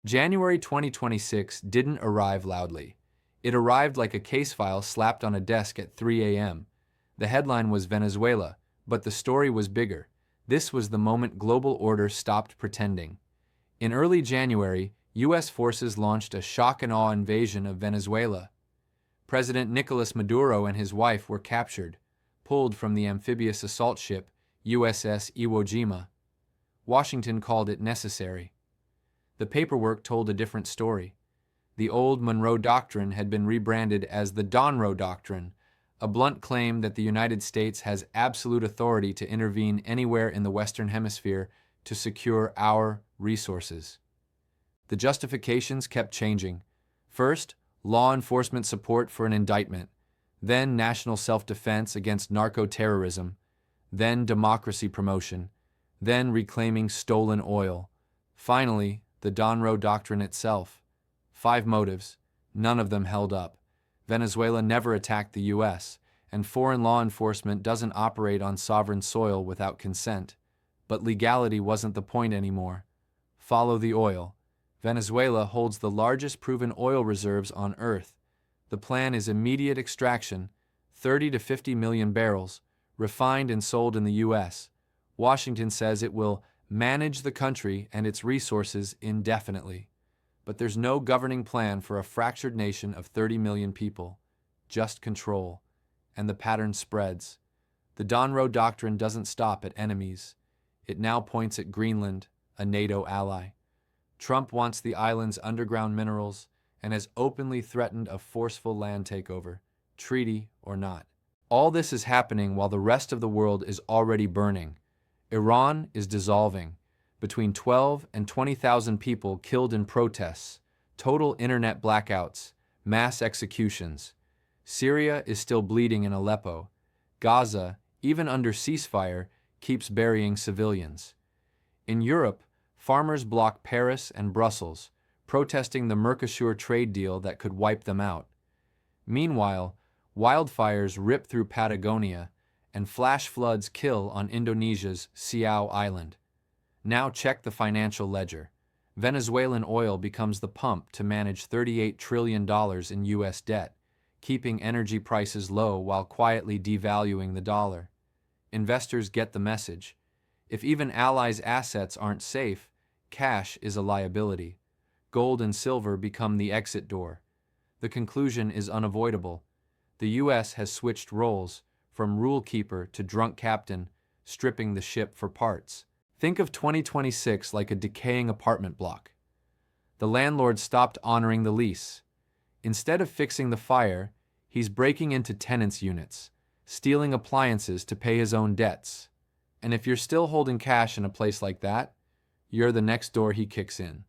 January 2026 didn't arrive loudly. It arrived like a case file slapped on a desk at 3 a.m. The headline was Venezuela, but the story was bigger. This was the moment global order stopped pretending. In early January, U.S. forces launched a shock and awe invasion of Venezuela. President Nicolas Maduro and his wife were captured, pulled from the amphibious assault ship USS Iwo Jima. Washington called it necessary. The paperwork told a different story. The old Monroe Doctrine had been rebranded as the Donroe Doctrine, a blunt claim that the United States has absolute authority to intervene anywhere in the Western Hemisphere to secure our resources. The justifications kept changing. First, law enforcement support for an indictment, then national self-defense against narco-terrorism, then democracy promotion, then reclaiming stolen oil. Finally, the Donroe Doctrine itself. 5 motives, none of them held up. Venezuela never attacked the U.S., and foreign law enforcement doesn't operate on sovereign soil without consent. But legality wasn't the point anymore. Follow the oil. Venezuela holds the largest proven oil reserves on Earth. The plan is immediate extraction, 30 to 50 million barrels, refined and sold in the U.S. Washington says it will manage the country and its resources indefinitely. But there's no governing plan for a fractured nation of 30 million people. Just control. And the pattern spreads. The Donroe Doctrine doesn't stop at enemies. It now points at Greenland, a NATO ally. Trump wants the island's underground minerals and has openly threatened a forceful land takeover, treaty or not. All this is happening while the rest of the world is already burning. Iran is dissolving. Between 12 and 20,000 people killed in protests, total internet blackouts, mass executions. Syria is still bleeding in Aleppo. Gaza, even under ceasefire, keeps burying civilians. In Europe, farmers block Paris and Brussels, protesting the Mercosur trade deal that could wipe them out. Meanwhile, wildfires rip through Patagonia, and flash floods kill on Indonesia's Siau Island. Now check the financial ledger. Venezuelan oil becomes the pump to manage $38 trillion in U.S. debt, keeping energy prices low while quietly devaluing the dollar. Investors get the message. If even allies' assets aren't safe, cash is a liability. Gold and silver become the exit door. The conclusion is unavoidable. The U.S. has switched roles, from rule keeper to drunk captain, stripping the ship for parts. Think of 2026 like a decaying apartment block. The landlord stopped honoring the lease. Instead of fixing the fire, he's breaking into tenants' units, stealing appliances to pay his own debts. And if you're still holding cash in a place like that, you're the next door he kicks in.